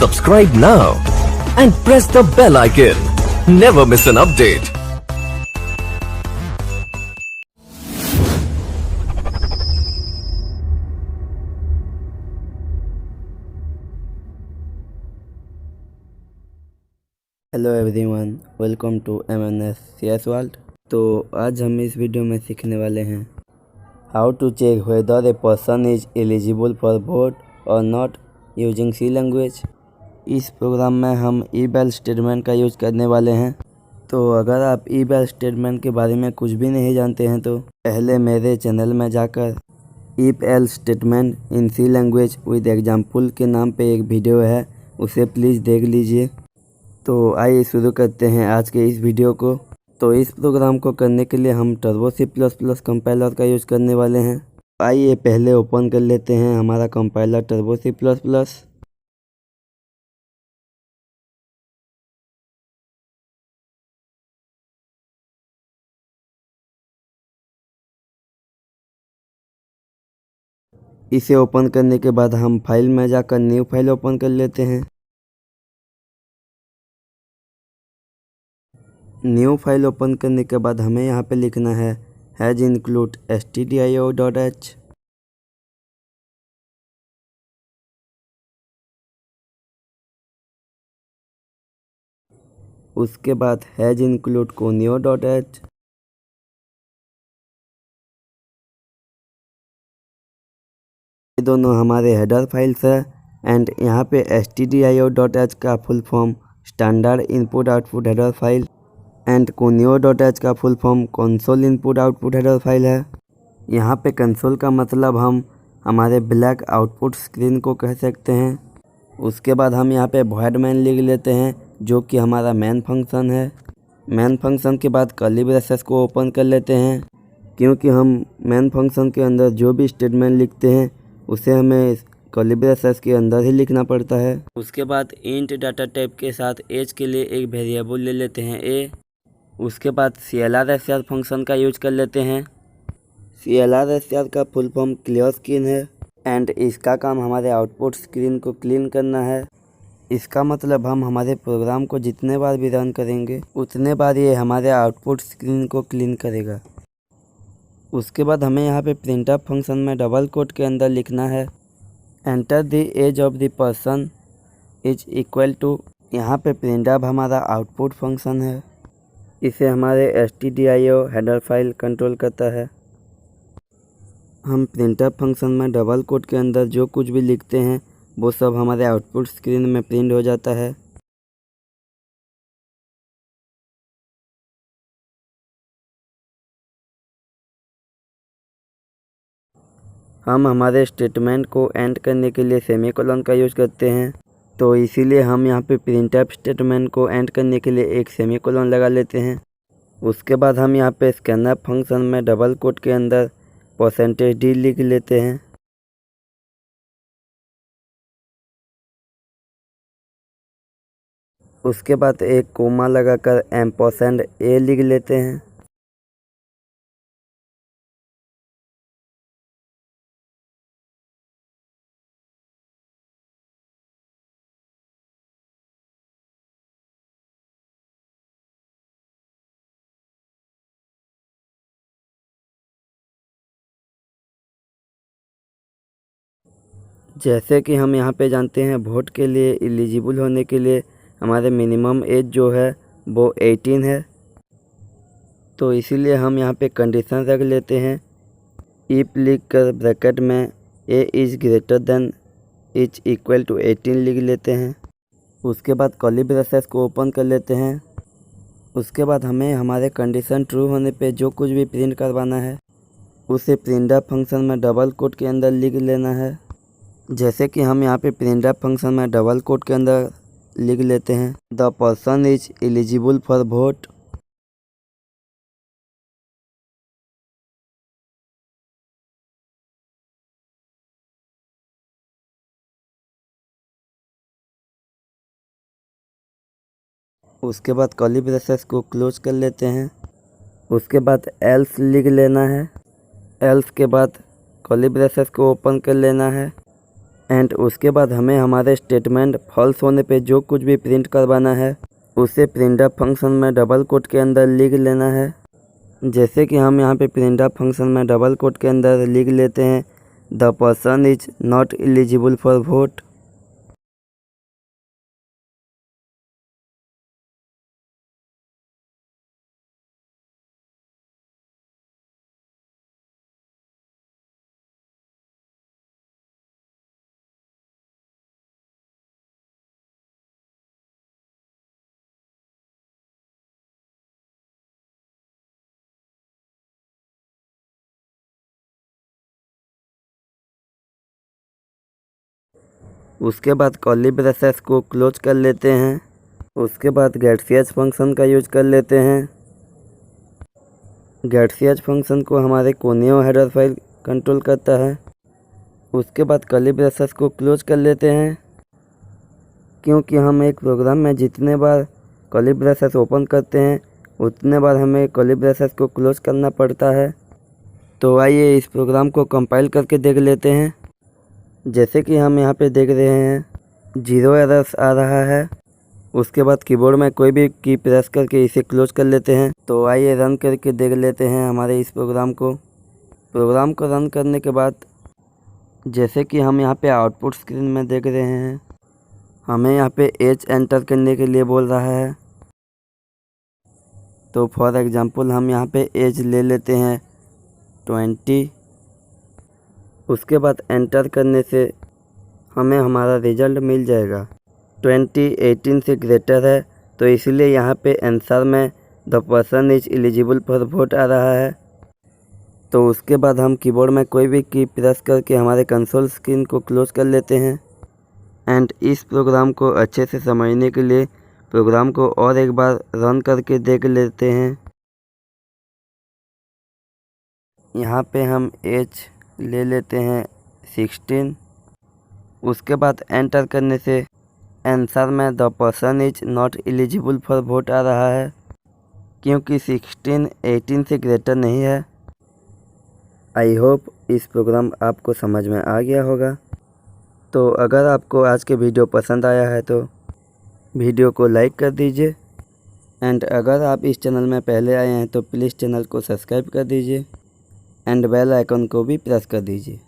Subscribe now and press the bell icon. Never miss an update. Hello everyone, welcome to MNS CS world. तो आज हम इस वीडियो में सीखने वाले हैं how to check whether a person is eligible for vote और नॉट यूजिंग सी लैंग्वेज। इस प्रोग्राम में हम ईबेल स्टेटमेंट का यूज करने वाले हैं। तो अगर आप ईबेल स्टेटमेंट के बारे में कुछ भी नहीं जानते हैं तो पहले मेरे चैनल में जाकर if else statement in C language with example के नाम पे एक वीडियो है, उसे प्लीज़ देख लीजिए। तो आइए शुरू करते हैं आज के इस वीडियो को। तो इस प्रोग्राम को करने के लिए हम टर्बो C++ कंपाइलर का यूज़ करने वाले हैं। आइए पहले ओपन कर लेते हैं हमारा कंपाइलर टर्बो C++। इसे ओपन करने के बाद हम फाइल में जाकर न्यू फाइल ओपन कर लेते हैं। न्यू फाइल ओपन करने के बाद हमें यहाँ पे लिखना है हैज इंक्लूड stdio.h। उसके बाद हैज इंक्लूड conio.h। ये दोनों हमारे हेडर फाइल्स है एंड यहाँ पे stdio.h का full form standard input output header file and conio.h का full form console input output header file है। यहाँ पे कंसोल का मतलब हम हमारे ब्लैक आउटपुट स्क्रीन को कह सकते हैं। उसके बाद हम यहाँ पे void main लिख लेते हैं जो कि हमारा मेन फंक्शन है। मेन फंक्शन के बाद कर्ली ब्रेसेस को ओपन कर लेते हैं क्योंकि हम मेन फंक्शन के अंदर जो भी स्टेटमेंट लिखते हैं उसे हमें कर्ली ब्रेसेस के अंदर ही लिखना पड़ता है। उसके बाद इंट डाटा टाइप के साथ एज के लिए एक वेरिएबल ले लेते हैं a। उसके बाद CLR फंक्शन का यूज कर लेते हैं। CLR का फुल फॉर्म क्लियर स्क्रीन है एंड इसका काम हमारे आउटपुट स्क्रीन को क्लीन करना है। इसका मतलब हम हमारे प्रोग्राम को जितने बार भी रन करेंगे उतने बार ये हमारे आउटपुट स्क्रीन को क्लीन करेगा। उसके बाद हमें यहाँ पे प्रिंटअप फंक्शन में डबल कोट के अंदर लिखना है enter the age of the person is equal to. यहाँ पे प्रिंटअप हमारा आउटपुट फंक्शन है। इसे हमारे stdio हेडर फाइल कंट्रोल करता है। हम प्रिंटअप फंक्शन में डबल कोट के अंदर जो कुछ भी लिखते हैं वो सब हमारे आउटपुट स्क्रीन में प्रिंट हो जाता है। हम हमारे स्टेटमेंट को एंड करने के लिए सेमीकोलन का यूज़ करते हैं, तो इसीलिए हम यहाँ पे प्रिंटअप स्टेटमेंट को एंड करने के लिए एक सेमीकोलन लगा लेते हैं। उसके बाद हम यहाँ पे स्कैनअप फंक्शन में डबल कोट के अंदर %d लिख लेते हैं। उसके बाद एक कोमा लगाकर $a लिख लेते हैं। जैसे कि हम यहाँ पे जानते हैं वोट के लिए एलिजिबल होने के लिए हमारे मिनिमम एज जो है वो 18 है, तो इसीलिए हम यहाँ पे कंडीशन रख लेते हैं इफ लिख कर ब्रैकेट में a is greater than is equal to 18 लिख लेते हैं। उसके बाद कर्ली ब्रेसेस को ओपन कर लेते हैं। उसके बाद हमें हमारे कंडीशन ट्रू होने पे जो कुछ भी प्रिंट करवाना है उसे प्रिंटअप फंक्शन में डबल कोट के अंदर लिख लेना है। जैसे कि हम यहाँ पे प्रिंटअप फंक्शन में डबल कोट के अंदर लिख लेते हैं the person is eligible for vote. उसके बाद कर्ली ब्रेसेस को क्लोज कर लेते हैं। उसके बाद एल्स लिख लेना है। एल्स के बाद कर्ली ब्रेसेस को ओपन कर लेना है एंड उसके बाद हमें हमारे स्टेटमेंट फॉल्स होने पे जो कुछ भी प्रिंट करवाना है उसे प्रिंटफ फंक्शन में डबल कोट के अंदर लिख लेना है। जैसे कि हम यहाँ पे प्रिंटफ फंक्शन में डबल कोट के अंदर लिख लेते हैं the person is not eligible for vote. उसके बाद कर्ली ब्रेसेस को क्लोज कर लेते हैं। उसके बाद गेटसीएच फंक्शन का यूज कर लेते हैं। गेटसीएच फंक्शन को हमारे कोनियो हेडर फाइल कंट्रोल करता है। उसके बाद कर्ली ब्रेसेस को क्लोज कर लेते हैं, क्योंकि हम एक प्रोग्राम में जितने बार कर्ली ब्रेसेस ओपन करते हैं उतने बार हमें कर्ली ब्रेसेस को क्लोज करना पड़ता है। तो आइए इस प्रोग्राम को कंपाइल करके देख लेते हैं। जैसे कि हम यहाँ पे देख रहे हैं 0 एरर्स आ रहा है। उसके बाद कीबोर्ड में कोई भी की प्रेस करके इसे क्लोज कर लेते हैं। तो आइए रन करके देख लेते हैं हमारे इस प्रोग्राम को। प्रोग्राम को रन करने के बाद जैसे कि हम यहाँ पे आउटपुट स्क्रीन में देख रहे हैं, हमें यहाँ पे एज एंटर करने के लिए बोल रहा है। तो फॉर एग्जांपल हम यहाँ पे एज ले लेते हैं 20। उसके बाद एंटर करने से हमें हमारा रिजल्ट मिल जाएगा। 20 18 से ग्रेटर है, तो इसलिए यहाँ पे आंसर में the person is eligible for vote आ रहा है। तो उसके बाद हम कीबोर्ड में कोई भी की प्रेस करके हमारे कंसोल स्क्रीन को क्लोज कर लेते हैं। एंड इस प्रोग्राम को अच्छे से समझने के लिए प्रोग्राम को और एक बार रन करके देख लेते हैं। यहाँ पे हम एज ले लेते हैं 16। उसके बाद एंटर करने से आंसर में the person is not eligible for vote आ रहा है, क्योंकि 16 18 से ग्रेटर नहीं है। आई होप इस प्रोग्राम आपको समझ में आ गया होगा। तो अगर आपको आज के वीडियो पसंद आया है तो वीडियो को लाइक कर दीजिए। एंड अगर आप इस चैनल में पहले आए हैं तो प्लीज़ चैनल को सब्सक्राइब कर दीजिए एंड बेल आइकन को भी प्रेस कर दीजिए।